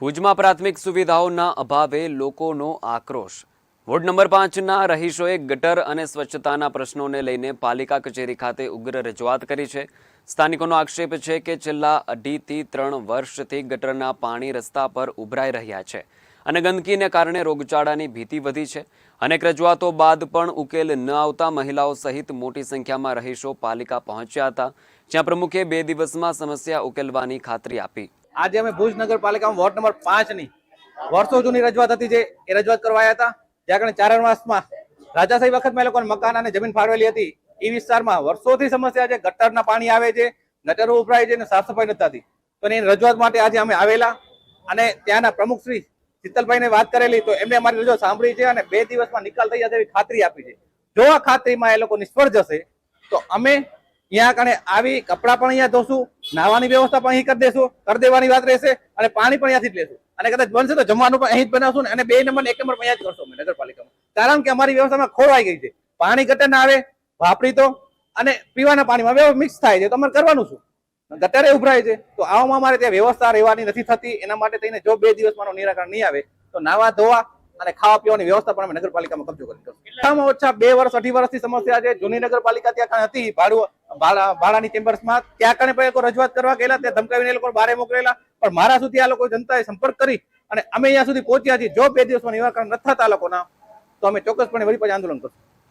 ભુજમાં પ્રાથમિક સુવિધાઓના અભાવે લોકોનો આક્રોશ। વોર્ડ નંબર 5ના રહીશોએ ગટર અને સ્વચ્છતાના પ્રશ્નોને લઈને પાલિકા કચેરી ખાતે ઉગ્ર રજૂઆત કરી છે। સ્થાનિકોનો આક્ષેપ છે કે છેલ્લા 2.5 થી 3 વર્ષથી ગટરના પાણી રસ્તા પર ઉભરાઈ રહ્યા છે અને ગંદકીને કારણે રોગચાળાની ભીતિ વધી છે। અનેક રજૂઆતો બાદ પણ ઉકેલ ન આવતા મહિલાઓ સહિત મોટી સંખ્યામાં રહીશો પાલિકા પહોંચ્યા હતા, જ્યાં પ્રમુખે 2 દિવસમાં સમસ્યા ઉકેલવાની ખાતરી આપી। आज अमे भुज नगरपालिका वोर्ड नंबर 5 नी वर्षो जूनी रजूआत हती जे ए रजूआत करवा आव्या हता। ज्यां कणे 4 मासमां राजाशाही वखतमां ए लोकोने मकान अने जमीन फाळवेली हती। ए विस्तारमां वर्षोथी समस्या छे, गटરના पाणी आवे छे, गटरो उभराय छे ने साफ सफाई नथी थती। तो एनी रजूआत माटे आज अमे आवेला अने त्याना प्रमुख श्री शीतलभाईने વાત करेली तो एमणे अमारी रजूआत सांभળી છે અને 2 દિવસમાં નિકાલ થઈ જશે એવી ખાતરી આપી છે। જો આ ખાતરીમાં એ લોકો નિષ્ફળ જશે તો અમે यहाँ कने आवी कपड़ा पण अहींया धोशुं, नाहवानी व्यवस्था पण अहीं कर देशुं, कर देवानी वात रहेशे अने पाणी पण अहींयाथी ज लेशुं अने कदाच बनशे तो जमवानुं पण अहीं ज बनावशुं अने 2 नंबर ने 1 नंबर अहींया ज करशुं अमे नगरपालिकामां। कारण के अमारी व्यवस्थामां खोरवाई गई छे। पाणी गटરના આવે વાપરી તો અને પીવાના પાણીમાં મિક્સ થાય છે તો અમારે કરવાનું શું? ગટરે ઉભરાય છે તો આવામાં અમારે ત્યાં વ્યવસ્થા રહેવાની નથી થતી। એના માટે થઈને જો 2 દિવસમાંનો નિરાકરણ નહીં આવે તો નાવા ધોવા અને ખાવા પીવાની વ્યવસ્થા પણ અમે નગરપાલિકામાં કબજો કરી કરશું। ઓછામાં ઓછા 2 વર્ષ 2.5 વર્ષથી સમસ્યા છે। જૂની નગરપાલિકા ત્યાં કાંઈ હતી ભાડાની ચેમ્બર્સમાં, ત્યાં કણે પણ લોકો રજૂઆત કરવા ગયેલા, ત્યાં ધમકાવીને એ લોકો બહાર મોકલેલા, પણ મારા સુધી આ લોકો જનતાએ સંપર્ક કરી અને અમે અહીંયા સુધી પહોંચ્યા છીએ। જો 2 દિવસમાં નિરાકરણ ન થતા લોકોના તો અમે ચોક્કસપણે વળી પાછું આંદોલન કરશું।